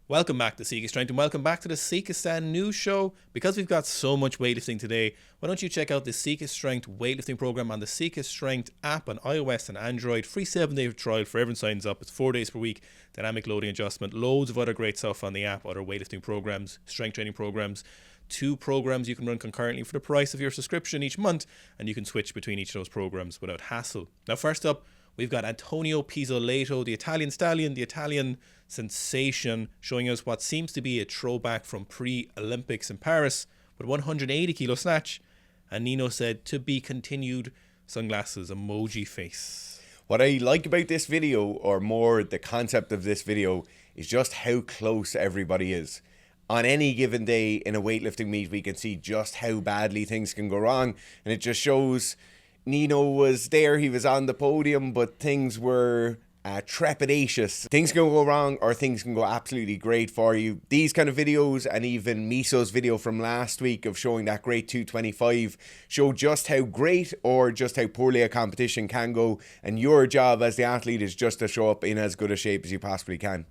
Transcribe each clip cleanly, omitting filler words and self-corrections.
Welcome back to Sika Strength and welcome back to the Sika Stand News Show. Because we've got so much weightlifting today, why don't you check out the Sika Strength weightlifting program on the Sika Strength app on iOS and Android. Free 7-day trial for everyone signs up. It's 4 days per week, dynamic loading adjustment, loads of other great stuff on the app, other weightlifting programs, strength training programs. 2 programs you can run concurrently for the price of your subscription each month, and you can switch between each of those programs without hassle. Now, first up, we've got Antonio Pizzoletto, the Italian stallion, the Italian sensation, showing us what seems to be a throwback from pre-Olympics in Paris with 180 kilo snatch. And Nino said, to be continued, sunglasses, emoji face. What I like about this video, or more the concept of this video, is just how close everybody is. On any given day in a weightlifting meet, we can see just how badly things can go wrong. And it just shows Nino was there, he was on the podium, but things were trepidatious. Things can go wrong or things can go absolutely great for you. These kind of videos, and even Miso's video from last week of showing that great 225, show just how great or just how poorly a competition can go. And your job as the athlete is just to show up in as good a shape as you possibly can.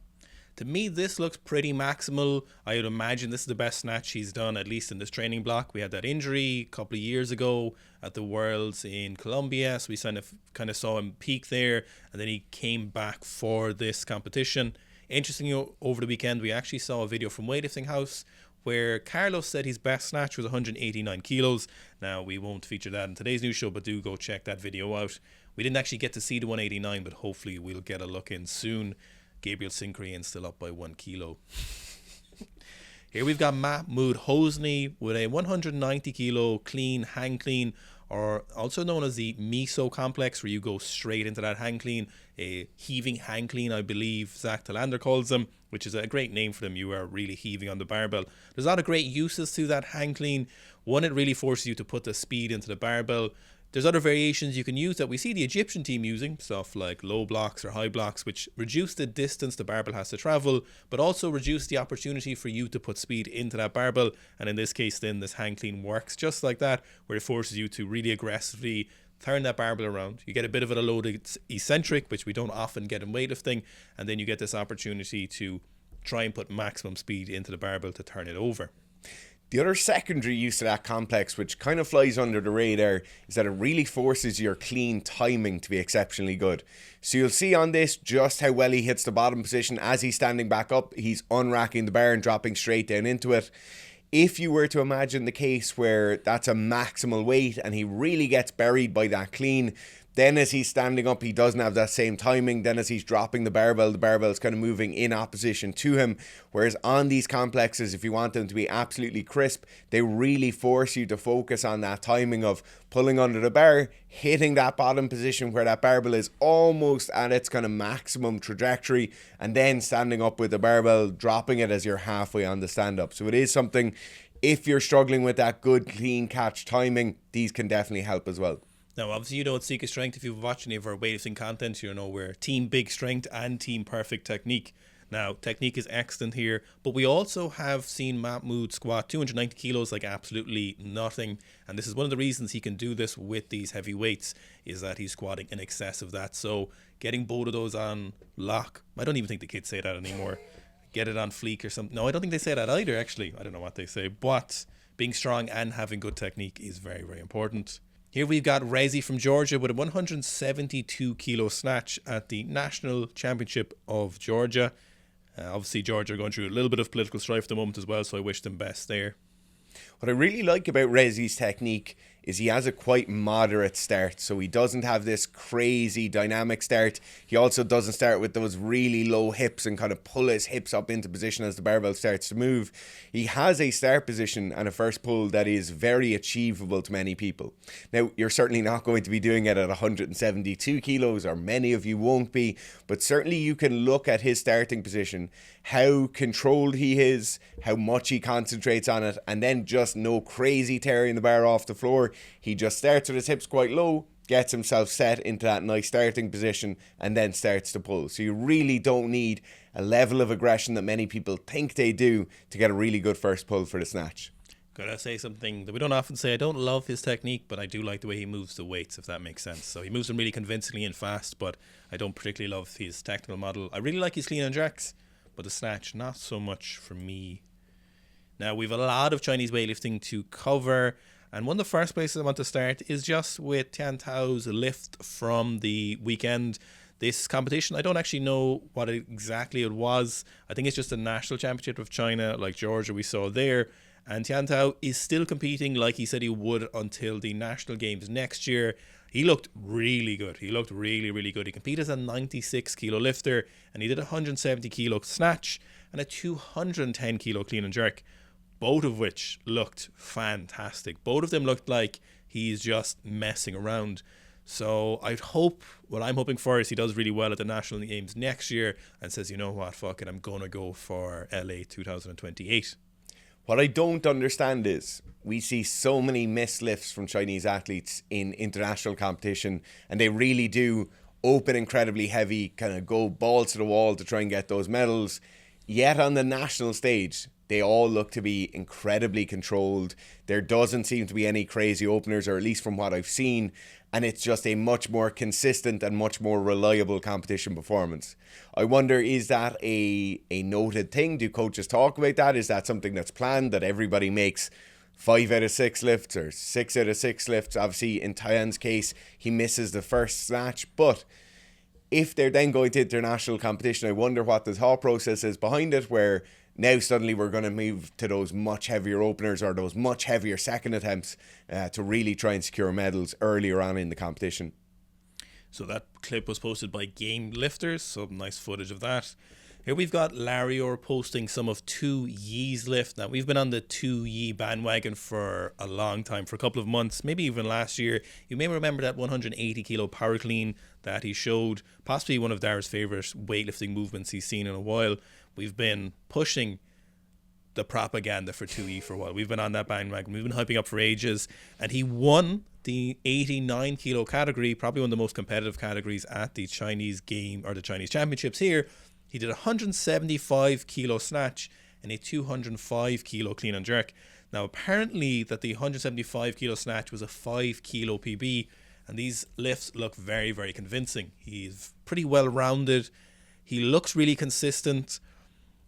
To me, this looks pretty maximal. I would imagine this is the best snatch he's done, at least in this training block. We had that injury a couple of years ago at the Worlds in Colombia, so we kind of saw him peak there, and then he came back for this competition. Interestingly, over the weekend, we actually saw a video from Weightlifting House where Carlos said his best snatch was 189 kilos. Now, we won't feature that in today's news show, but do go check that video out. We didn't actually get to see the 189, but hopefully we'll get a look in soon. Gabriel Sincrean still up by 1 kilo. Here we've got Mamoud Hosni with a 190 kilo clean, hang clean, or also known as the Miso complex, where you go straight into that hang clean, a heaving hang clean, I believe Zach Talander calls them, which is a great name for them. You are really heaving on the barbell. There's a lot of great uses to that hang clean. One, it really forces you to put the speed into the barbell. There's other variations you can use that we see the Egyptian team using, stuff like low blocks or high blocks, which reduce the distance the barbell has to travel, but also reduce the opportunity for you to put speed into that barbell. And in this case, then this hang clean works just like that, where it forces you to really aggressively turn that barbell around. You get a bit of a loaded eccentric, which we don't often get in weightlifting, and then you get this opportunity to try and put maximum speed into the barbell to turn it over. The other secondary use of that complex, which kind of flies under the radar, is that it really forces your clean timing to be exceptionally good. So you'll see on this just how well he hits the bottom position. As he's standing back up, he's unracking the bar and dropping straight down into it. If you were to imagine the case where that's a maximal weight and he really gets buried by that clean, then as he's standing up, he doesn't have that same timing. Then as he's dropping the barbell is kind of moving in opposition to him. Whereas on these complexes, if you want them to be absolutely crisp, they really force you to focus on that timing of pulling under the bar, hitting that bottom position where that barbell is almost at its kind of maximum trajectory, and then standing up with the barbell, dropping it as you're halfway on the stand-up. So it is something, if you're struggling with that good clean catch timing, these can definitely help as well. Now, obviously, you know it's Sika Strength. If you've watched any of our weightlifting content, you know we're Team Big Strength and Team Perfect Technique. Now, technique is excellent here, but we also have seen Mamoud squat 290 kilos like absolutely nothing. And this is one of the reasons he can do this with these heavy weights, is that he's squatting in excess of that. So getting both of those on lock, I don't even think the kids say that anymore. Get it on fleek or something. No, I don't think they say that either, actually. I don't know what they say. But being strong and having good technique is very, very important. Here we've got Reza from Georgia with a 172 kilo snatch at the National Championship of Georgia. Obviously, Georgia are going through a little bit of political strife at the moment as well, so I wish them best there. What I really like about Reza's technique is he has a quite moderate start. So he doesn't have this crazy dynamic start. He also doesn't start with those really low hips and kind of pull his hips up into position as the barbell starts to move. He has a start position and a first pull that is very achievable to many people. Now, you're certainly not going to be doing it at 172 kilos, or many of you won't be, but certainly you can look at his starting position, how controlled he is, how much he concentrates on it, and then just no crazy tearing the bar off the floor. He just starts with his hips quite low, gets himself set into that nice starting position, and then starts to pull. So you really don't need a level of aggression that many people think they do to get a really good first pull for the snatch. Gotta say something that we don't often say. I don't love his technique, but I do like the way he moves the weights, if that makes sense. So he moves them really convincingly and fast, but I don't particularly love his technical model. I really like his clean and jacks, but the snatch, not so much for me. Now, we've a lot of Chinese weightlifting to cover, and one of the first places I want to start is just with Tian Toa's lift from the weekend. This competition, I don't actually know what exactly it was. I think it's just a national championship of China, like Georgia we saw there. And Tian Toa is still competing like he said he would until the national games next year. He looked really good. He looked really, really good. He competed as a 96 kilo lifter, and he did a 170 kilo snatch and a 210 kilo clean and jerk, both of which looked fantastic. Both of them looked like he's just messing around. So what I'm hoping for is he does really well at the national games next year and says, you know what, fuck it, I'm going to go for LA 2028. What I don't understand is we see so many missed lifts from Chinese athletes in international competition, and they really do open incredibly heavy, kind of go balls to the wall to try and get those medals. Yet on the national stage, they all look to be incredibly controlled. There doesn't seem to be any crazy openers, or at least from what I've seen, and it's just a much more consistent and much more reliable competition performance. I wonder, is that a noted thing? Do coaches talk about that? Is that something that's planned, that everybody makes 5 out of 6 lifts or 6 out of 6 lifts? Obviously, in Tian's case, he misses the first snatch, but if they're then going to international competition, I wonder what the thought process is behind it, where now suddenly we're going to move to those much heavier openers or those much heavier second attempts to really try and secure medals earlier on in the competition. So that clip was posted by Game Lifters, so nice footage of that. Here we've got Larry Orr posting some of Tu Yi's lift. Now, we've been on the Tu Yi bandwagon for a long time, for a couple of months, maybe even last year. You may remember that 180 kilo power clean that he showed, possibly one of Dara's favourite weightlifting movements he's seen in a while. We've been pushing the propaganda for Tu Yi for a while. We've been on that bandwagon. We've been hyping up for ages. And he won the 89 kilo category, probably one of the most competitive categories at the Chinese game or the Chinese championships here. He did a 175 kilo snatch and a 205 kilo clean and jerk. Now, apparently that the 175 kilo snatch was a 5 kilo PB, and these lifts look very, very convincing. He's pretty well rounded. He looks really consistent.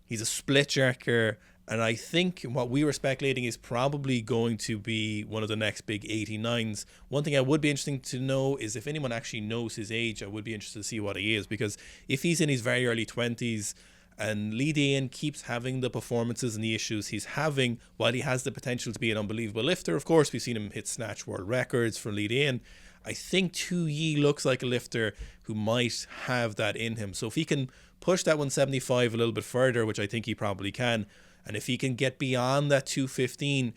He's a split jerker, and I think what we were speculating is probably going to be one of the next big 89s. One thing I would be interesting to know is if anyone actually knows his age. I would be interested to see what he is, because if he's in his very early 20s and Li Dayin keeps having the performances and the issues he's having, while he has the potential to be an unbelievable lifter, of course, we've seen him hit snatch world records for Li Dayin. I think Tu Yi looks like a lifter who might have that in him. So if he can push that 175 a little bit further, which I think he probably can, and if he can get beyond that 215,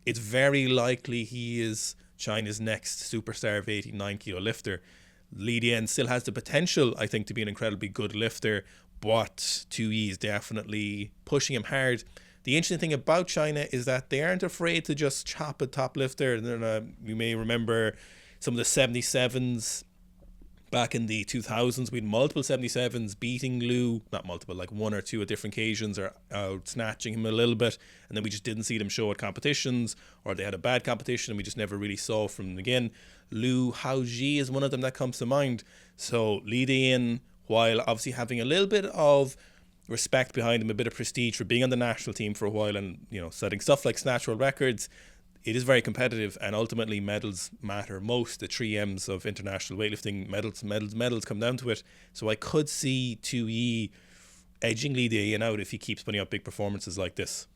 it's very likely he is China's next superstar of 89 kilo lifter. Li Dayin still has the potential, I think, to be an incredibly good lifter, but Tu Yi is definitely pushing him hard. The interesting thing about China is that they aren't afraid to just chop a top lifter. You may remember some of the 77s back in the 2000s. We had multiple 77s beating Liu, not multiple, like one or two at different occasions, or out snatching him a little bit, and then we just didn't see them show at competitions, or they had a bad competition and we just never really saw from them again. Liu Haoji is one of them that comes to mind. So Li Dayin, while obviously having a little bit of respect behind him, a bit of prestige for being on the national team for a while and, you know, setting stuff like snatch world records, it is very competitive, and ultimately medals matter most. The 3 M's of international weightlifting, medals come down to it. So I could see Tu Yi edging Li Dayin out if he keeps putting out big performances like this.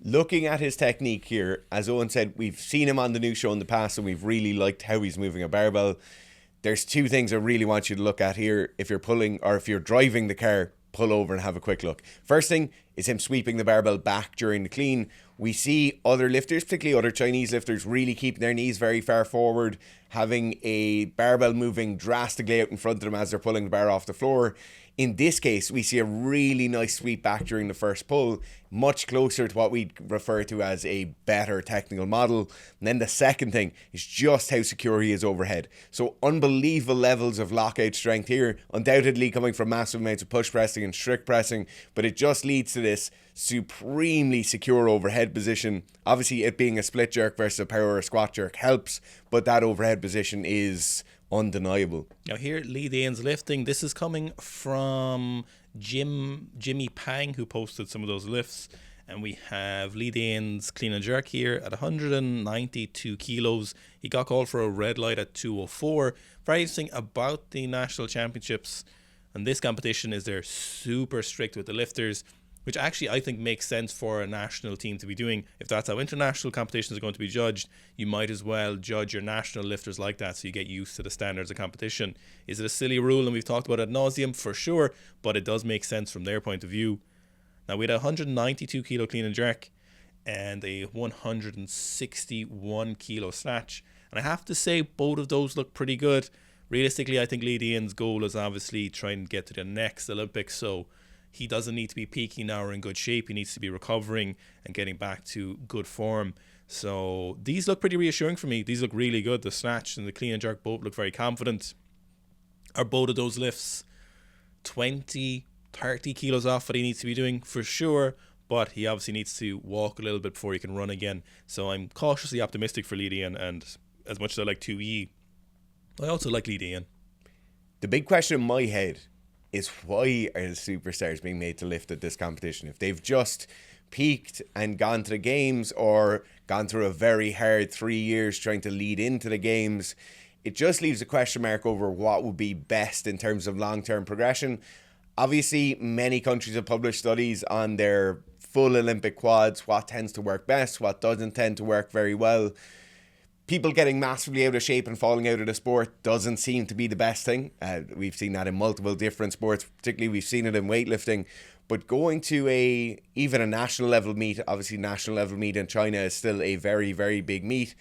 Looking at his technique here, as Owen said, we've seen him on the new show in the past and we've really liked how he's moving a barbell. There's 2 things I really want you to look at here. If you're pulling, or if you're driving the car, pull over and have a quick look. First thing is him sweeping the barbell back during the clean. We see other lifters, particularly other Chinese lifters, really keeping their knees very far forward, having a barbell moving drastically out in front of them as they're pulling the bar off the floor. In this case, we see a really nice sweep back during the first pull, much closer to what we refer to as a better technical model. And then the second thing is just how secure he is overhead. So unbelievable levels of lockout strength here, undoubtedly coming from massive amounts of push pressing and strict pressing, but it just leads to this supremely secure overhead position. Obviously, it being a split jerk versus a power or squat jerk helps, but that overhead position is undeniable. Now here, Li Dayin's lifting, this is coming from Jimmy Pang, who posted some of those lifts. And we have Lee Dayin's clean and jerk here at 192 kilos. He got called for a red light at 204. Very interesting about the national championships and this competition is they're super strict with the lifters, which actually I think makes sense for a national team to be doing. If that's how international competitions are going to be judged, you might as well judge your national lifters like that so you get used to the standards of competition. Is it a silly rule? And we've talked about it ad nauseum for sure, but it does make sense from their point of view. Now we had a 192 kilo clean and jerk and a 161 kilo snatch. And I have to say both of those look pretty good. Realistically, I think Lee Dayin's goal is obviously trying to get to the next Olympics, so he doesn't need to be peaking now or in good shape. He needs to be recovering and getting back to good form. So these look pretty reassuring for me. These look really good. The snatch and the clean and jerk both look very confident. Are both of those lifts 20, 30 kilos off what he needs to be doing? For sure, but he obviously needs to walk a little bit before he can run again. So I'm cautiously optimistic for Lee Dayin, and as much as I like 2E, I also like Lee Dayin. The big question in my head is why are the superstars being made to lift at this competition? If they've just peaked and gone to the games or gone through a very hard 3 years trying to lead into the games, it just leaves a question mark over what would be best in terms of long-term progression. Obviously, many countries have published studies on their full Olympic quads, what tends to work best, what doesn't tend to work very well. People getting massively out of shape and falling out of the sport doesn't seem to be the best thing. We've seen that in multiple different sports, particularly we've seen it in weightlifting. But going to even a national level meet, obviously national level meet in China is still a very, very big meet.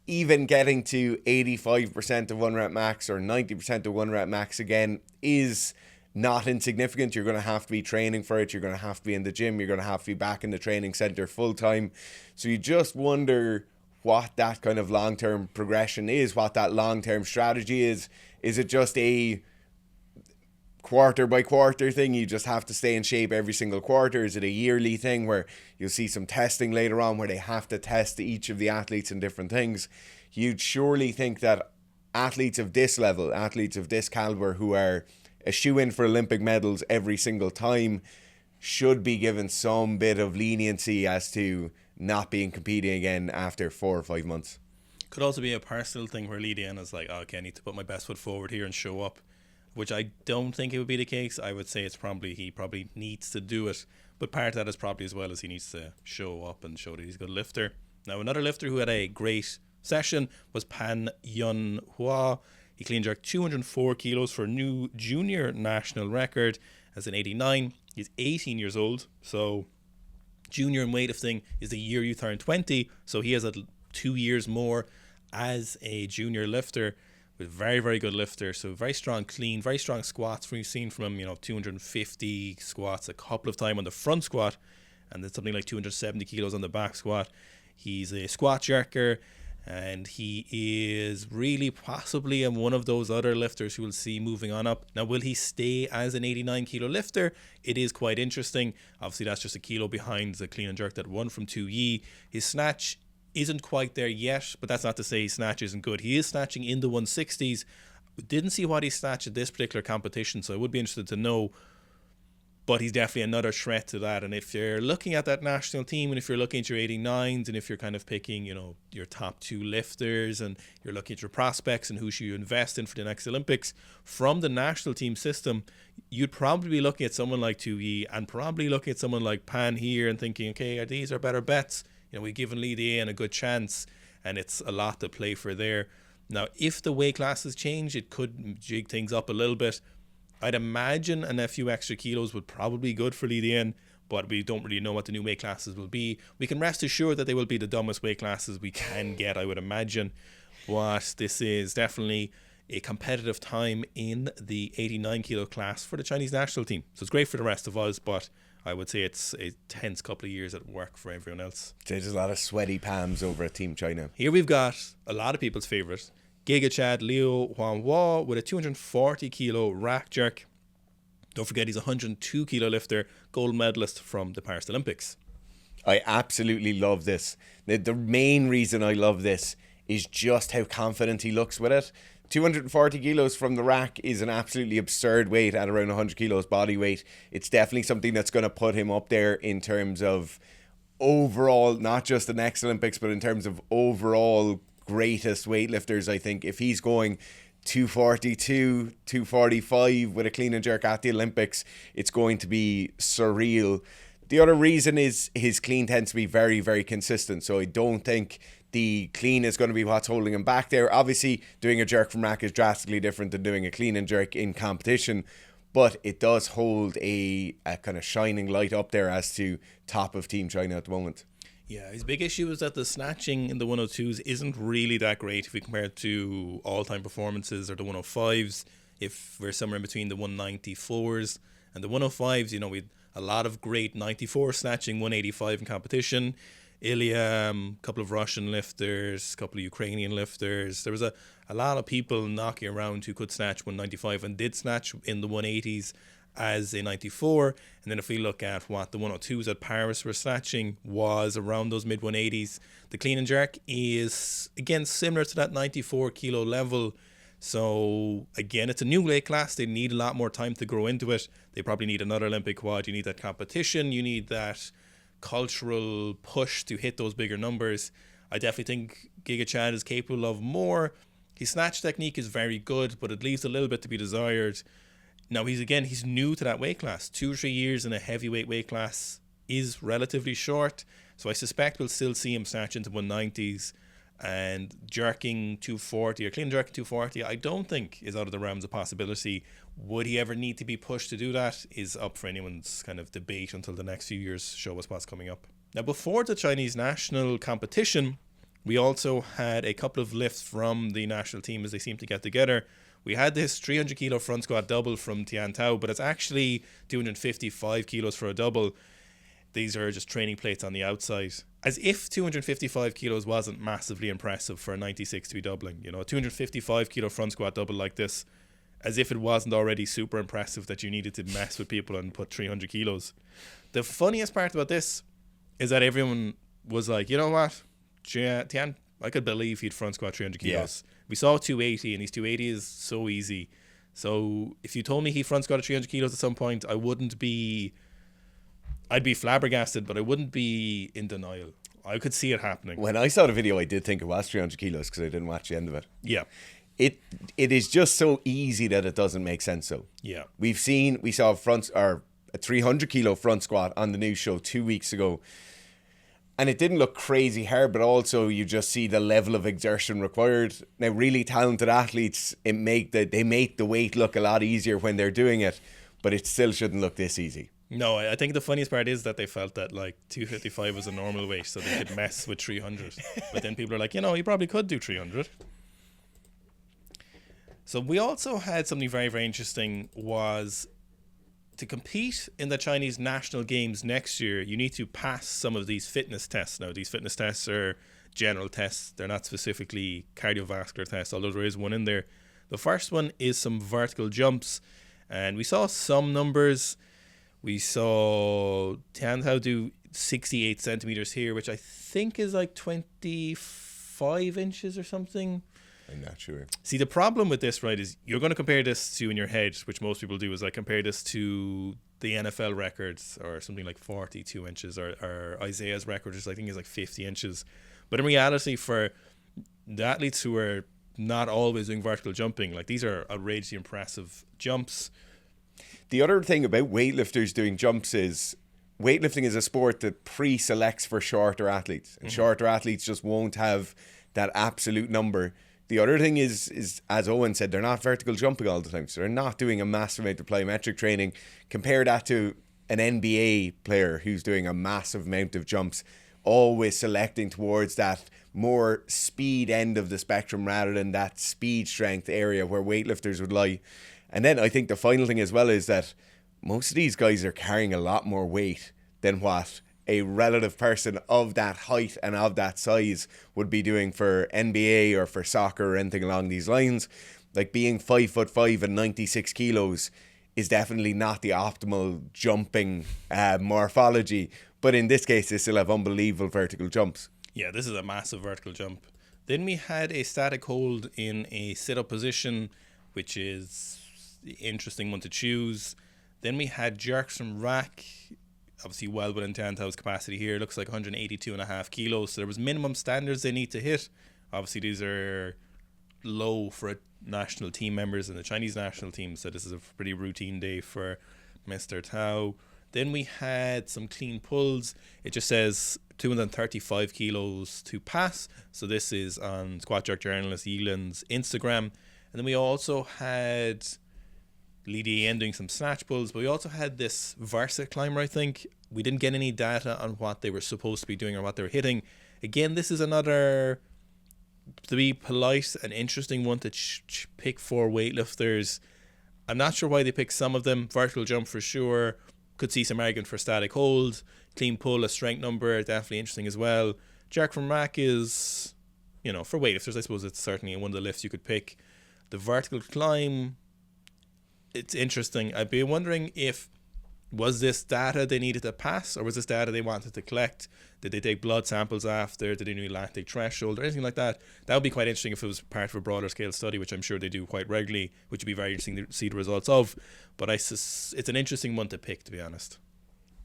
Even getting to 85% of 1 rep max or 90% of 1 rep max again is not insignificant. You're going to have to be training for it. You're going to have to be in the gym. You're going to have to be back in the training center full time. So you just wonder what that kind of long-term progression is, what that long-term strategy is. Is it just a quarter by quarter thing? You just have to stay in shape every single quarter? Is it a yearly thing where you'll see some testing later on where they have to test each of the athletes in different things? You'd surely think that athletes of this level, athletes of this caliber who are a shoe-in for Olympic medals every single time should be given some bit of leniency as to not being competing again after 4 or 5 months. Could also be a personal thing where Lee Dayin is like, okay, I need to put my best foot forward here and show up, which I don't think it would be the case. I would say he probably needs to do it, but part of that is probably as well as he needs to show up and show that he's a good lifter. Now, another lifter who had a great session was Yun Hua. He clean jerked 204 kilos for a new junior national record as an 89. He's 18 years old, so junior in weightlifting is the year you turn 20, so he has 2 years more as a junior lifter, with very, very good lifter. So very strong clean, very strong squats. We've seen from him, 250 squats a couple of times on the front squat, and then something like 270 kilos on the back squat. He's a squat jerker, and he is really possibly one of those other lifters who we'll see moving on up. Now, will he stay as an 89 kilo lifter? It is quite interesting. Obviously, that's just a kilo behind the clean and jerk that won from 2E. His snatch isn't quite there yet, but that's not to say his snatch isn't good. He is snatching in the 160s. We didn't see what he snatched at this particular competition, so I would be interested to know. But he's definitely another threat to that. And if you're looking at that national team, and if you're looking at your 89s, and if you're kind of picking, your top 2 lifters, and you're looking at your prospects and who should you invest in for the next Olympics, from the national team system, you'd probably be looking at someone like 2E and probably looking at someone like Pan here and thinking, okay, these are better bets. We've given Lee Dayin a good chance, and it's a lot to play for there. Now, if the weight classes change, it could jig things up a little bit. I'd imagine a few extra kilos would probably be good for Lee Dayin, but we don't really know what the new weight classes will be. We can rest assured that they will be the dumbest weight classes we can get, I would imagine. But this is definitely a competitive time in the 89 kilo class for the Chinese national team. So it's great for the rest of us, but I would say it's a tense couple of years at work for everyone else. There's a lot of sweaty palms over at Team China. Here we've got a lot of people's favourite, Gigachad Yun Hua, with a 240 kilo rack jerk. Don't forget he's a 102 kilo lifter, gold medalist from the Paris Olympics. I absolutely love this. The main reason I love this is just how confident he looks with it. 240 kilos from the rack is an absolutely absurd weight at around 100 kilos body weight. It's definitely something that's going to put him up there in terms of overall, not just the next Olympics, but in terms of overall greatest weightlifters. I think if he's going 242, 245 with a clean and jerk at the Olympics, it's going to be surreal. The other reason is his clean tends to be very, very consistent. So I don't think the clean is going to be what's holding him back there. Obviously, doing a jerk from rack is drastically different than doing a clean and jerk in competition, but it does hold a kind of shining light up there as to top of Team China at the moment. Yeah, his big issue is that the snatching in the 102s isn't really that great if we compare it to all-time performances or the 105s. If we're somewhere in between the 194s and the 105s, you know, we a lot of great 94 snatching, 185 in competition. Ilya, a couple of Russian lifters, a couple of Ukrainian lifters. There was a lot of people knocking around who could snatch 195 and did snatch in the 180s as a 94. And then if we look at what the 102s at Paris were snatching was around those mid 180s. The clean and jerk is, again, similar to that 94 kilo level. So, again, it's a new weight class. They need a lot more time to grow into it. They probably need another Olympic quad. You need that competition. You need that cultural push to hit those bigger numbers. I definitely think Gigachad is capable of more. His snatch technique is very good, but it leaves a little bit to be desired. Now, he's new to that weight class. 2 or 3 years in a heavyweight weight class is relatively short. So I suspect we'll still see him snatch into 190s. And jerking 240 or clean jerking 240, I don't think is out of the realms of possibility. Would he ever need to be pushed to do that is up for anyone's kind of debate until the next few years show us what's coming up. Now, before the Chinese national competition, we also had a couple of lifts from the national team as they seem to get together. We had this 300 kilo front squat double from Tian Toa, but it's actually 255 kilos for a double. These are just training plates on the outside. As if 255 kilos wasn't massively impressive for a 96 to be doubling. You know, a 255 kilo front squat double like this, as if it wasn't already super impressive that you needed to mess with people and put 300 kilos. The funniest part about this is that everyone was like, you know what, Tian, I could believe he'd front squat 300 kilos. Yeah. We saw 280, and his 280 is so easy. So if you told me he front squatted 300 kilos at some point, I'd be flabbergasted, but I wouldn't be in denial. I could see it happening. When I saw the video, I did think it was 300 kilos because I didn't watch the end of it. Yeah. It is just so easy that it doesn't make sense. So yeah, we saw a 300 kilo front squat on the news show 2 weeks ago, and it didn't look crazy hard, but also you just see the level of exertion required. Now, really talented athletes, they make the weight look a lot easier when they're doing it, but it still shouldn't look this easy. No, I think the funniest part is that they felt that like 255 was a normal weight, so they could mess with 300. But then people are like, you know, you probably could do 300. So we also had something very, very interesting was to compete in the Chinese national games next year, you need to pass some of these fitness tests. Now, these fitness tests are general tests. They're not specifically cardiovascular tests, although there is one in there. The first one is some vertical jumps, and we saw some numbers. We saw Tian Toa do 68 centimeters here, which I think is like 25 inches or something. I'm not sure. See, the problem with this, right, is you're going to compare this to, in your head, which most people do, is like compare this to the NFL records or something like 42 inches or Isaiah's record, which I think is like 50 inches. But in reality, for the athletes who are not always doing vertical jumping, like these are outrageously impressive jumps. The other thing about weightlifters doing jumps is weightlifting is a sport that pre-selects for shorter athletes. And shorter athletes just won't have that absolute number. The other thing is, as Owen said, they're not vertical jumping all the time. So they're not doing a massive amount of plyometric training. Compare that to an NBA player who's doing a massive amount of jumps, always selecting towards that more speed end of the spectrum rather than that speed strength area where weightlifters would lie. And then I think the final thing as well is that most of these guys are carrying a lot more weight than what a relative person of that height and of that size would be doing for NBA or for soccer or anything along these lines. Like being 5'5" and 96 kilos is definitely not the optimal jumping morphology. But in this case, they still have unbelievable vertical jumps. Yeah, this is a massive vertical jump. Then we had a static hold in a sit-up position, which is the interesting one to choose. Then we had jerks from rack, obviously well within Tian Toa's capacity here. Looks like 182.5 kilos. So there was minimum standards they need to hit. Obviously these are low for national team members in the Chinese national team, so this is a pretty routine day for Mr. Tao. Then we had some clean pulls. It just says 235 kilos to pass. So this is on Squat Jerk journalist Yeelan's Instagram. And then we also had Lee Dayin doing some snatch pulls, but we also had this Versa climber, I think. We didn't get any data on what they were supposed to be doing or what they were hitting. Again, this is another, to be polite, an interesting one to pick for weightlifters. I'm not sure why they picked some of them. Vertical jump for sure. Could see some argument for static hold. Clean pull, a strength number, definitely interesting as well. Jerk from rack is, for weightlifters, I suppose it's certainly one of the lifts you could pick. The vertical climb, it's interesting. I'd be wondering was this data they needed to pass, or was this data they wanted to collect? Did they take blood samples after? Did they do lactic threshold or anything like that? That would be quite interesting if it was part of a broader scale study, which I'm sure they do quite regularly, which would be very interesting to see the results of. But it's an interesting one to pick, to be honest.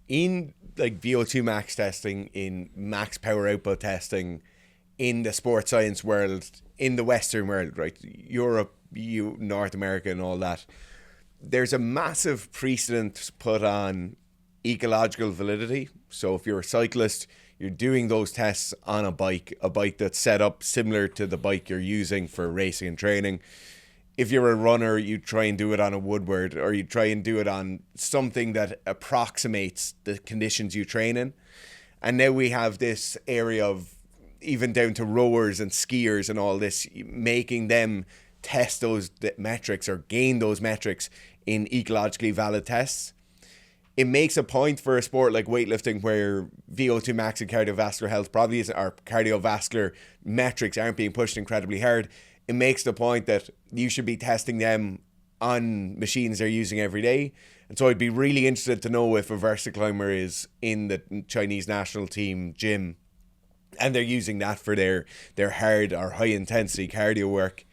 In like VO2 max testing, in max power output testing, in the sports science world, in the Western world, right? Europe, North America and all that, there's a massive precedent put on ecological validity. So if you're a cyclist, you're doing those tests on a bike that's set up similar to the bike you're using for racing and training. If you're a runner, you try and do it on a Woodward, or you try and do it on something that approximates the conditions you train in. And now we have this area of, even down to rowers and skiers and all this, making them test those metrics or gain those metrics in ecologically valid tests. It makes a point for a sport like weightlifting, where VO2 max and cardiovascular health probably isn't, our cardiovascular metrics aren't being pushed incredibly hard. It makes the point that you should be testing them on machines they're using every day. And so I'd be really interested to know if a Versa climber is in the Chinese national team gym and they're using that for their hard or high intensity cardio work.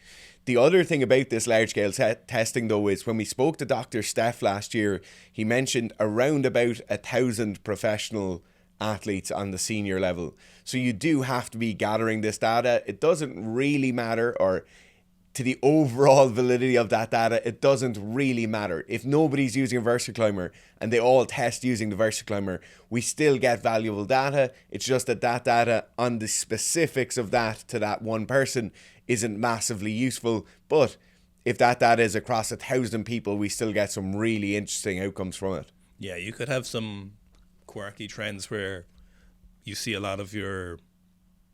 The other thing about this large-scale testing, though, is when we spoke to Dr. Steph last year, he mentioned around about 1,000 professional athletes on the senior level. So you do have to be gathering this data. It doesn't really matter, or to the overall validity of that data, it doesn't really matter. If nobody's using a Versa climber and they all test using the Versa climber, we still get valuable data. It's just that data on the specifics of that to that one person isn't massively useful. But if that data is across 1,000 people, we still get some really interesting outcomes from it. Yeah, you could have some quirky trends where you see a lot of your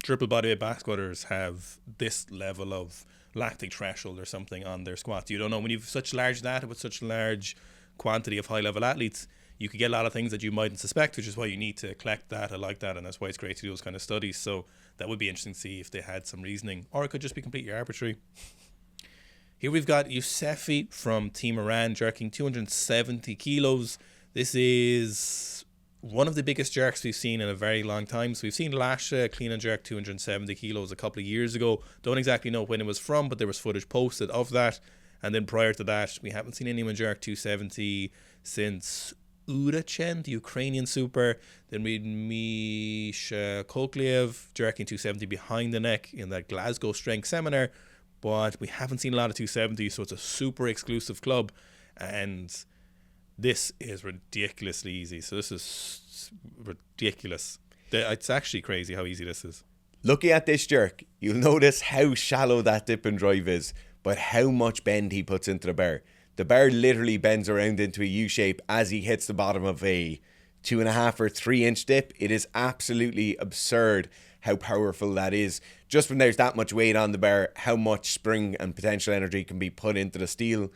triple bodyweight back squatters have this level of lactic threshold or something on their squats. You don't know, when you've such large data with such large quantity of high level athletes, you could get a lot of things that you mightn't suspect, which is why you need to collect data like that, and that's why it's great to do those kind of studies. So that would be interesting to see if they had some reasoning, or it could just be completely arbitrary. Here we've got Yusefi from Team Iran jerking 270 kilos. This is one of the biggest jerks we've seen in a very long time. So we've seen Lasha clean and jerk 270 kilos a couple of years ago. Don't exactly know when it was from, but there was footage posted of that. And then prior to that, we haven't seen anyone jerk 270 since Urachen, the Ukrainian super. Then we had Misha Kokliev jerking 270 behind the neck in that Glasgow strength seminar. But we haven't seen a lot of 270, so it's a super exclusive club. And this is ridiculously easy. So this is ridiculous. It's actually crazy how easy this is. Looking at this jerk, you'll notice how shallow that dip and drive is, but how much bend he puts into the bar. The bar literally bends around into a U shape as he hits the bottom of a 2.5 or 3 inch dip. It is absolutely absurd how powerful that is. Just when there's that much weight on the bar, how much spring and potential energy can be put into the steel.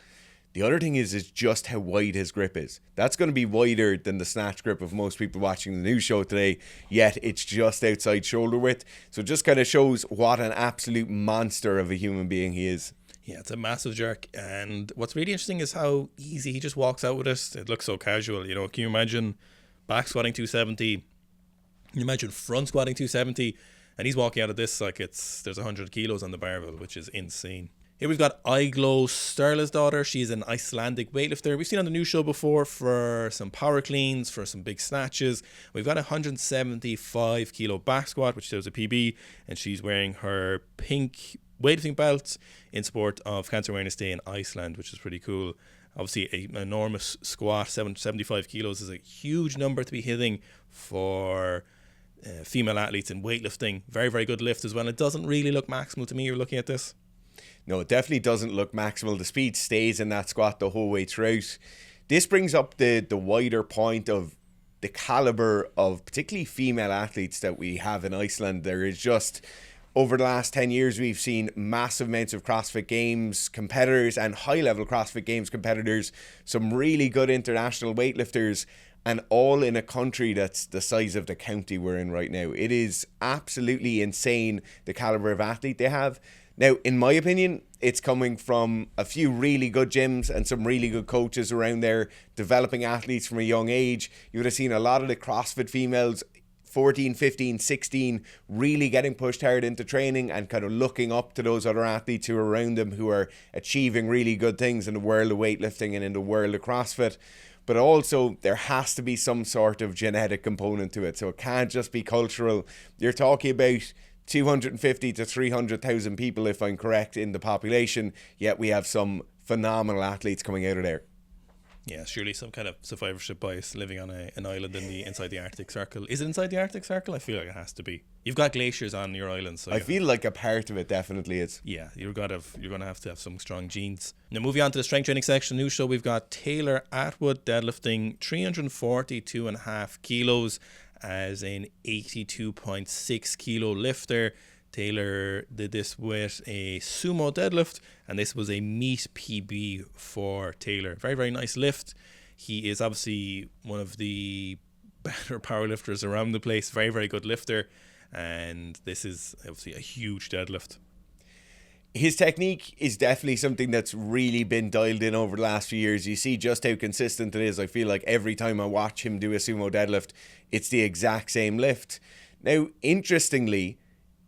The other thing is just how wide his grip is. That's going to be wider than the snatch grip of most people watching the news show today, yet it's just outside shoulder width. So it just kind of shows what an absolute monster of a human being he is. Yeah, it's a massive jerk. And what's really interesting is how easy he just walks out with it. It looks so casual. You know, can you imagine back squatting 270? Can you imagine front squatting 270? And he's walking out of this like there's 100 kilos on the barbell, which is insane. Here we've got Iglo Sturla's daughter. She's an Icelandic weightlifter. We've seen on the news show before for some power cleans, for some big snatches. We've got a 175 kilo back squat, which shows a PB, and she's wearing her pink weightlifting belt in support of Cancer Awareness Day in Iceland, which is pretty cool. Obviously, an enormous squat, 75 kilos is a huge number to be hitting for female athletes in weightlifting. Very, very good lift as well. It doesn't really look maximal to me. You're looking at this. No, it definitely doesn't look maximal. The speed stays in that squat the whole way throughout. This brings up the wider point of the caliber of particularly female athletes that we have in Iceland. There is just, over the last 10 years, we've seen massive amounts of CrossFit Games competitors and high-level CrossFit Games competitors, some really good international weightlifters, and all in a country that's the size of the county we're in right now. It is absolutely insane, the caliber of athlete they have. Now, in my opinion, it's coming from a few really good gyms and some really good coaches around there, developing athletes from a young age. You would have seen a lot of the CrossFit females, 14, 15, 16, really getting pushed hard into training and kind of looking up to those other athletes who are around them who are achieving really good things in the world of weightlifting and in the world of CrossFit. But also, there has to be some sort of genetic component to it. So it can't just be cultural. You're talking about 250 to 300,000 people, if I'm correct, in the population, yet we have some phenomenal athletes coming out of there. Yeah, surely some kind of survivorship bias living on an island inside the Arctic Circle. Is it inside the Arctic Circle? I feel like it has to be. You've got glaciers on your island, so I feel like a part of it definitely is. Yeah, you're gonna have to have some strong genes. Now, moving on to the strength training section, new show, we've got Taylor Atwood deadlifting 342.5 kilos as an 82.6 kilo lifter. Taylor did this with a sumo deadlift, and this was a meet PB for Taylor. Very, very nice lift. He is obviously one of the better powerlifters around the place. Very, very good lifter, and this is obviously a huge deadlift. His technique is definitely something that's really been dialed in over the last few years. You see just how consistent it is. I feel like every time I watch him do a sumo deadlift, it's the exact same lift. Now, interestingly,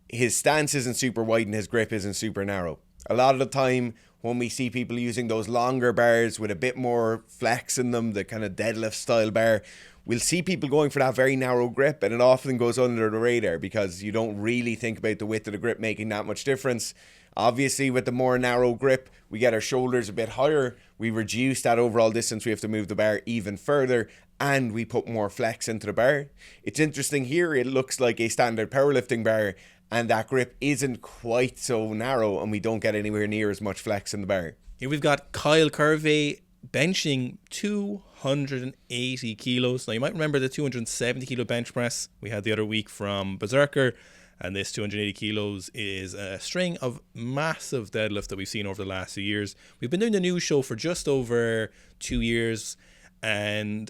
his stance isn't super wide and his grip isn't super narrow. A lot of the time when we see people using those longer bars with a bit more flex in them, the kind of deadlift style bar, we'll see people going for that very narrow grip, and it often goes under the radar because you don't really think about the width of the grip making that much difference. Obviously, with the more narrow grip, we get our shoulders a bit higher. We reduce that overall distance. We have to move the bar even further, and we put more flex into the bar. It's interesting here. It looks like a standard powerlifting bar, and that grip isn't quite so narrow, and we don't get anywhere near as much flex in the bar. Here we've got Kyle Curvey benching 280 kilos. Now, you might remember the 270 kilo bench press we had the other week from Berserker. And this 280 kilos is a string of massive deadlift that we've seen over the last few years. We've been doing the news show for just over 2 years. And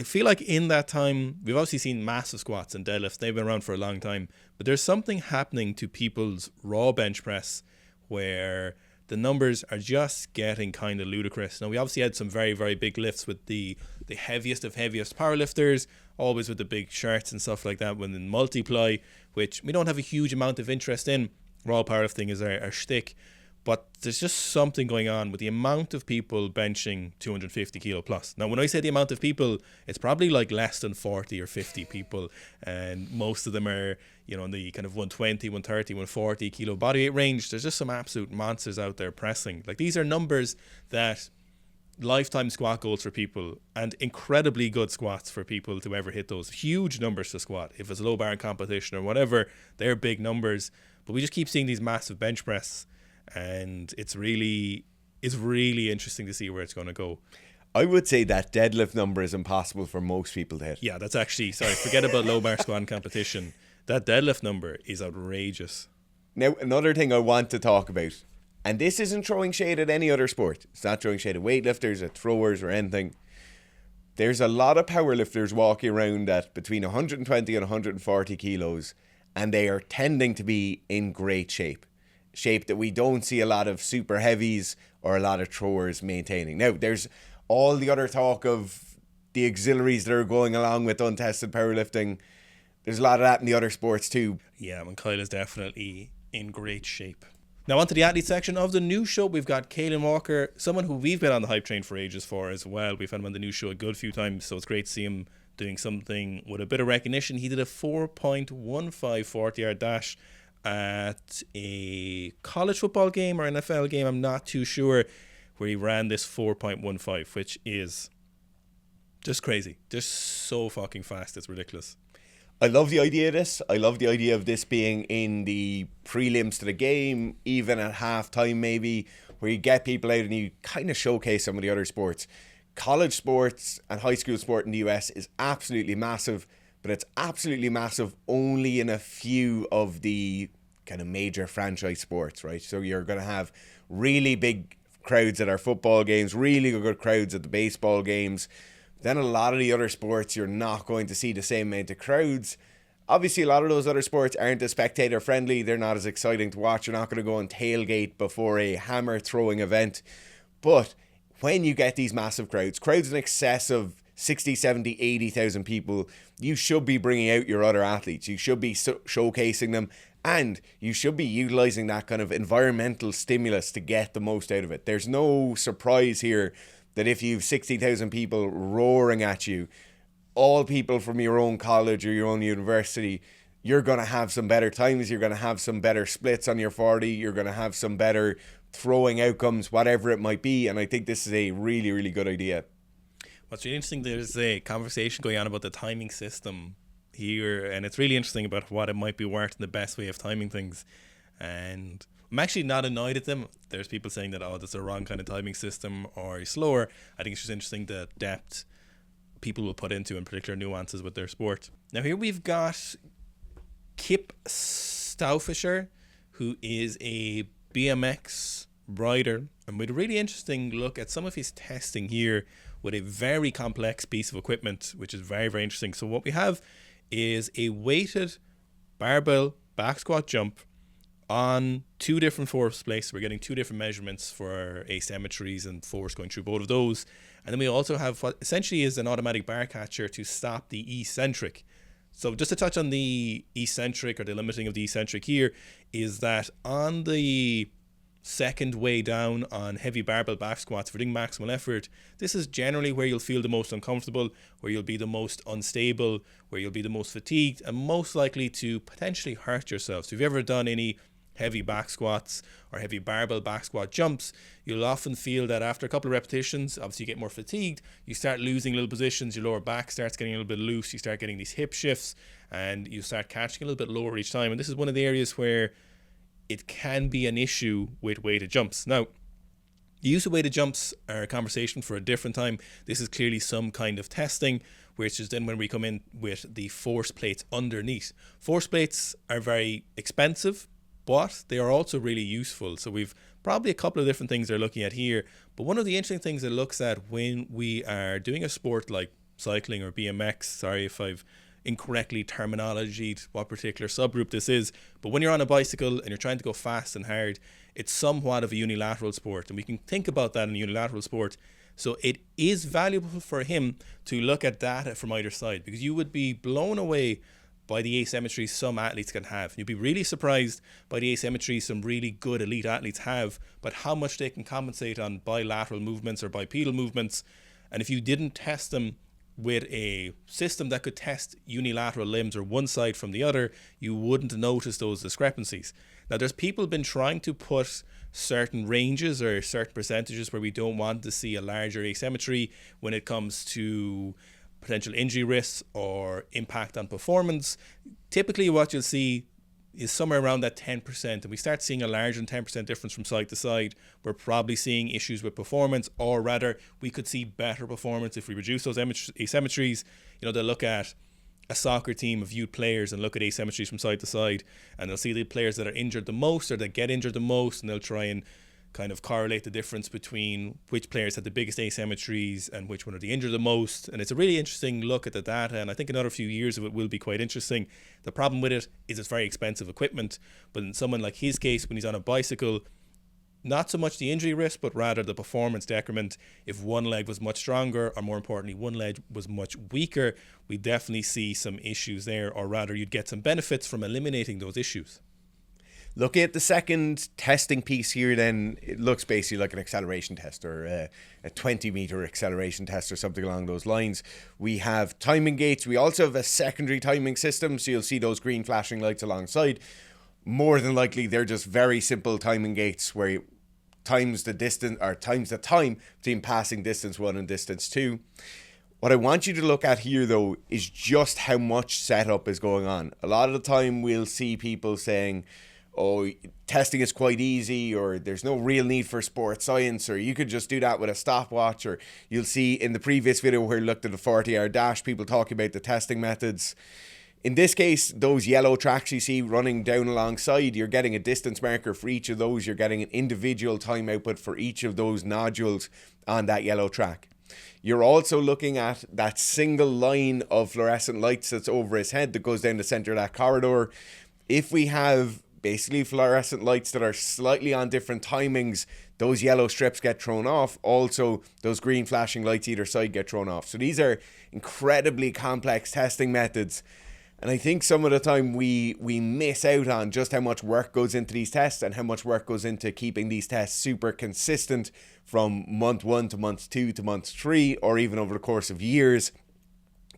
I feel like in that time, we've obviously seen massive squats and deadlifts. They've been around for a long time. But there's something happening to people's raw bench press where the numbers are just getting kind of ludicrous. Now, we obviously had some very, very big lifts with the heaviest of heaviest powerlifters, always with the big shirts and stuff like that when in multiply, which we don't have a huge amount of interest in. Raw powerlifting is our shtick. But there's just something going on with the amount of people benching 250 kilo plus. Now, when I say the amount of people, it's probably like less than 40 or 50 people. And most of them are, in the kind of 120, 130, 140 kilo bodyweight range. There's just some absolute monsters out there pressing. Like, these are numbers that lifetime squat goals for people and incredibly good squats for people to ever hit those huge numbers to squat. If it's a low bar competition or whatever, they're big numbers. But we just keep seeing these massive bench press. And it's really interesting to see where it's going to go. I would say that deadlift number is impossible for most people to hit. Yeah, that's actually, forget about low bar squat and competition. That deadlift number is outrageous. Now, another thing I want to talk about, and this isn't throwing shade at any other sport. It's not throwing shade at weightlifters, at throwers or anything. There's a lot of powerlifters walking around at between 120 and 140 kilos, and they are tending to be in great shape that we don't see a lot of super heavies or a lot of throwers maintaining. Now, there's all the other talk of the auxiliaries that are going along with untested powerlifting. There's a lot of that in the other sports too. Yeah, and Kyle is definitely in great shape. Now on to the athlete section of the news show. We've got Kaylin Walker, someone who we've been on the hype train for ages for as well. We've had him on the news show a good few times, so it's great to see him doing something with a bit of recognition. He did a 4.15 40-yard dash at a college football game or NFL game, I'm not too sure, where he ran this 4.15, which is just crazy. Just so fucking fast, it's ridiculous. I love the idea of this. I love the idea of this being in the prelims to the game, even at halftime maybe, where you get people out and you kind of showcase some of the other sports. College sports and high school sport in the US is absolutely massive, but it's absolutely massive only in a few of the kind of major franchise sports, right? So you're going to have really big crowds at our football games, really good crowds at the baseball games. Then a lot of the other sports, you're not going to see the same amount of crowds. Obviously, a lot of those other sports aren't as spectator friendly. They're not as exciting to watch. You're not going to go and tailgate before a hammer throwing event. But when you get these massive crowds in excess of 60, 70, 80,000 people, you should be bringing out your other athletes. You should be showcasing them, and you should be utilizing that kind of environmental stimulus to get the most out of it. There's no surprise here that if you've 60,000 people roaring at you, all people from your own college or your own university, you're going to have some better times, you're going to have some better splits on your 40, you're going to have some better throwing outcomes, whatever it might be. And I think this is a really, really good idea. What's really interesting, there's a conversation going on about the timing system here, and it's really interesting about what it might be worth and the best way of timing things. And I'm actually not annoyed at them. There's people saying that, oh, that's a wrong kind of timing system or slower. I think it's just interesting the depth people will put into in particular nuances with their sport. Now here we've got Kip Staufischer, who is a BMX rider, and with a really interesting look at some of his testing here with a very complex piece of equipment, which is very, very interesting. So what we have is a weighted barbell back squat jump on two different force plates. We're getting two different measurements for asymmetries and force going through both of those. And then we also have what essentially is an automatic bar catcher to stop the eccentric. So just to touch on the eccentric or the limiting of the eccentric here is that on the second way down on heavy barbell back squats for doing maximal effort, this is generally where you'll feel the most uncomfortable, where you'll be the most unstable, where you'll be the most fatigued, and most likely to potentially hurt yourself. So if you've ever done any heavy back squats or heavy barbell back squat jumps, you'll often feel that after a couple of repetitions, obviously you get more fatigued, you start losing little positions, your lower back starts getting a little bit loose, you start getting these hip shifts, and you start catching a little bit lower each time. And this is one of the areas where it can be an issue with weighted jumps. Now, the use of weighted jumps are a conversation for a different time. This is clearly some kind of testing, which is then when we come in with the force plates underneath. Force plates are very expensive, but they are also really useful. So we've probably a couple of different things they're looking at here. But one of the interesting things it looks at when we are doing a sport like cycling or BMX, sorry if I've incorrectly terminologied what particular subgroup this is, but when you're on a bicycle and you're trying to go fast and hard, it's somewhat of a unilateral sport, and we can think about that in a unilateral sport. So it is valuable for him to look at data from either side, because you would be blown away by the asymmetries some athletes can have. You'd be really surprised by the asymmetries some really good elite athletes have, but how much they can compensate on bilateral movements or bipedal movements. And if you didn't test them with a system that could test unilateral limbs or one side from the other, you wouldn't notice those discrepancies. Now, there's people been trying to put certain ranges or certain percentages where we don't want to see a larger asymmetry when it comes to potential injury risks or impact on performance. Typically what you'll see is somewhere around that 10%, and we start seeing a larger than 10% difference from side to side, we're probably seeing issues with performance, or rather we could see better performance if we reduce those asymmetries. You know, they'll look at a soccer team of youth players and look at asymmetries from side to side, and they'll see the players that are injured the most or that get injured the most, and they'll try and kind of correlate the difference between which players had the biggest asymmetries and which one are the injured the most. And it's a really interesting look at the data, and I think another few years of it will be quite interesting. The problem with it is it's very expensive equipment, but in someone like his case, when he's on a bicycle, not so much the injury risk, but rather the performance decrement. If one leg was much stronger, or more importantly, one leg was much weaker, we definitely see some issues there, or rather you'd get some benefits from eliminating those issues. Looking at the second testing piece here, then it looks basically like an acceleration test, or a 20-meter acceleration test or something along those lines. We have timing gates. We also have a secondary timing system, so you'll see those green flashing lights alongside. More than likely, they're just very simple timing gates where you times the distance, or times the time between passing distance 1 and distance 2. What I want you to look at here, though, is just how much setup is going on. A lot of the time we'll see people saying, oh, testing is quite easy, or there's no real need for sports science, or you could just do that with a stopwatch. Or you'll see in the previous video where we looked at the 40-hour dash, people talking about the testing methods. In this case, those yellow tracks you see running down alongside, you're getting a distance marker for each of those. You're getting an individual time output for each of those nodules on that yellow track. You're also looking at that single line of fluorescent lights that's over his head that goes down the center of that corridor. If we have basically fluorescent lights that are slightly on different timings, those yellow strips get thrown off. Also, those green flashing lights either side get thrown off. So these are incredibly complex testing methods. And I think some of the time we miss out on just how much work goes into these tests, and how much work goes into keeping these tests super consistent from month 1 to month 2 to month 3, or even over the course of years.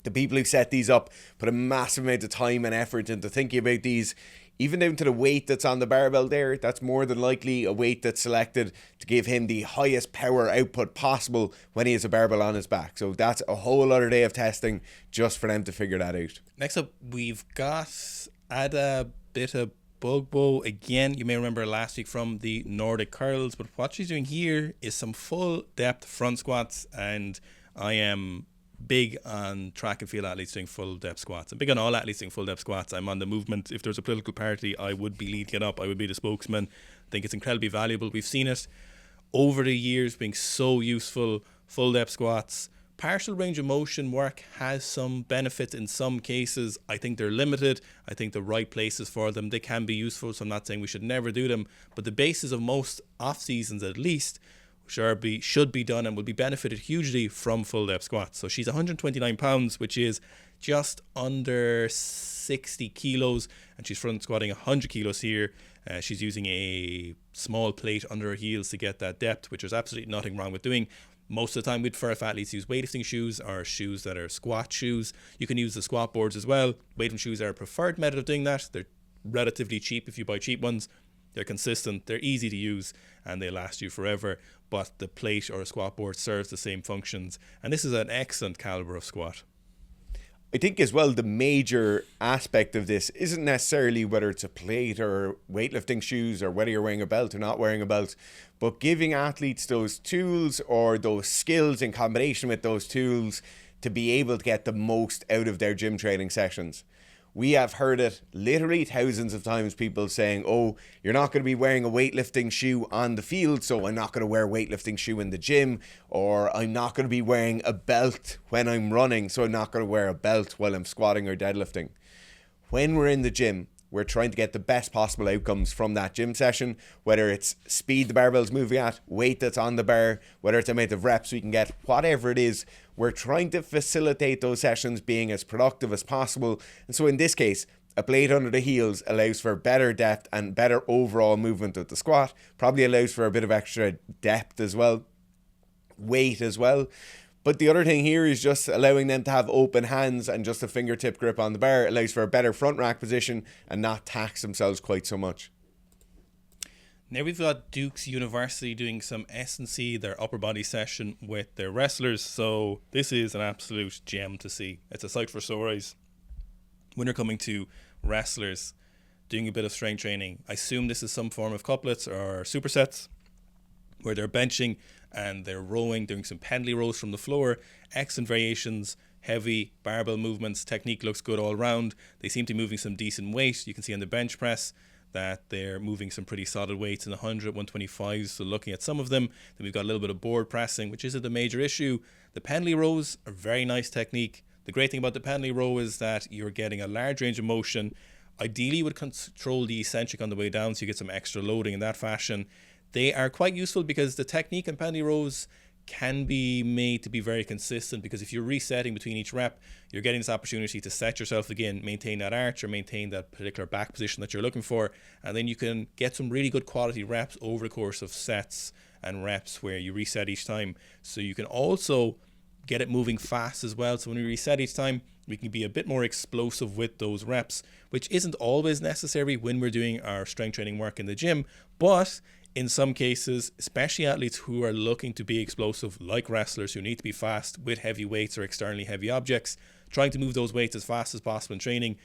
The people who set these up put a massive amount of time and effort into thinking about these, even down to the weight that's on the barbell there. That's more than likely a weight that's selected to give him the highest power output possible when he has a barbell on his back. So that's a whole other day of testing just for them to figure that out. Next up, we've got Ada Bit of Bugbo. Again, you may remember last week from the Nordic curls, but what she's doing here is some full depth front squats, and I am big on track and field athletes doing full depth squats. I'm big on all athletes doing full depth squats. I'm on the movement. If there's a political party, I would be leading it up. I would be the spokesman. I think it's incredibly valuable. We've seen it over the years being so useful. Full depth squats. Partial range of motion work has some benefits in some cases. I think they're limited. I think the right places for them, they can be useful. So I'm not saying we should never do them, but the basis of most off seasons at least should be done and will be benefited hugely from full depth squats. So she's 129 pounds, which is just under 60 kilos, and she's front squatting 100 kilos here. She's using a small plate under her heels to get that depth, which there's absolutely nothing wrong with doing. Most of the time we'd prefer if athletes use weightlifting shoes or shoes that are squat shoes. You can use the squat boards as well. Weightlifting shoes are a preferred method of doing that. They're relatively cheap if you buy cheap ones. They're consistent, they're easy to use, and they last you forever. But the plate or a squat board serves the same functions, and this is an excellent caliber of squat. I think as well, the major aspect of this isn't necessarily whether it's a plate or weightlifting shoes, or whether you're wearing a belt or not wearing a belt, but giving athletes those tools or those skills in combination with those tools to be able to get the most out of their gym training sessions. We have heard it literally thousands of times, people saying, oh, you're not going to be wearing a weightlifting shoe on the field, so I'm not going to wear a weightlifting shoe in the gym, or I'm not going to be wearing a belt when I'm running, so I'm not going to wear a belt while I'm squatting or deadlifting. When we're in the gym, we're trying to get the best possible outcomes from that gym session, whether it's speed the barbell's moving at, weight that's on the bar, whether it's the amount of reps we can get, whatever it is, we're trying to facilitate those sessions being as productive as possible. And so in this case, a plate under the heels allows for better depth and better overall movement of the squat, probably allows for a bit of extra depth as well, weight as well. But the other thing here is just allowing them to have open hands and just a fingertip grip on the bar allows for a better front rack position and not tax themselves quite so much. Now we've got Duke's University doing some S&C, their upper body session with their wrestlers. So this is an absolute gem to see. It's a sight for sore eyes. When you're coming to wrestlers doing a bit of strength training, I assume this is some form of couplets or supersets where they're benching and they're rowing, doing some pendlay rows from the floor. Excellent variations, heavy barbell movements, technique looks good all round. They seem to be moving some decent weight. You can see on the bench press that they're moving some pretty solid weights in 100, 125s. So looking at some of them, then we've got a little bit of board pressing, which isn't a major issue. The pendlay rows are very nice technique. The great thing about the pendlay row is that you're getting a large range of motion. Ideally, you would control the eccentric on the way down so you get some extra loading in that fashion. They are quite useful because the technique and penalty rows can be made to be very consistent, because if you're resetting between each rep, you're getting this opportunity to set yourself again, maintain that arch or maintain that particular back position that you're looking for, and then you can get some really good quality reps over the course of sets and reps where you reset each time. So you can also get it moving fast as well. So when we reset each time, we can be a bit more explosive with those reps, which isn't always necessary when we're doing our strength training work in the gym, but in some cases, especially athletes who are looking to be explosive, like wrestlers who need to be fast with heavy weights or externally heavy objects, trying to move those weights as fast as possible in training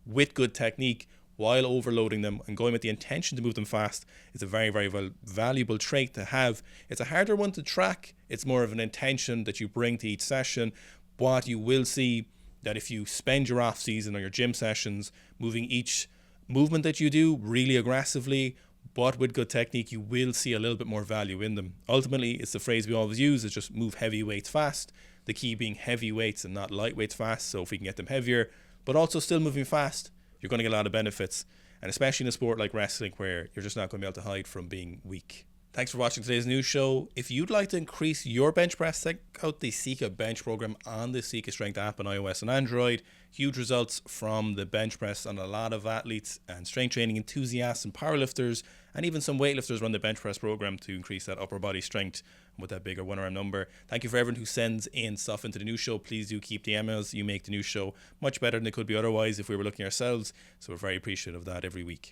with good technique while overloading them and going with the intention to move them fast is a very, very valuable trait to have. It's a harder one to track. It's more of an intention that you bring to each session. But you will see that if you spend your off season or your gym sessions moving each movement that you do really aggressively, but with good technique, you will see a little bit more value in them. Ultimately, it's the phrase we always use, is just move heavy weights fast. The key being heavy weights and not light weights fast. So if we can get them heavier, but also still moving fast, you're going to get a lot of benefits. And especially in a sport like wrestling, where you're just not going to be able to hide from being weak. Thanks for watching today's news show. If you'd like to increase your bench press, check out the Sika bench program on the Sika Strength app on iOS and Android. Huge results from the bench press on a lot of athletes and strength training enthusiasts and powerlifters, and even some weightlifters run the bench press program to increase that upper body strength with that bigger one arm number. Thank you for everyone who sends in stuff into the news show. Please do keep the emails. You make the news show much better than it could be otherwise if we were looking ourselves. So we're very appreciative of that every week.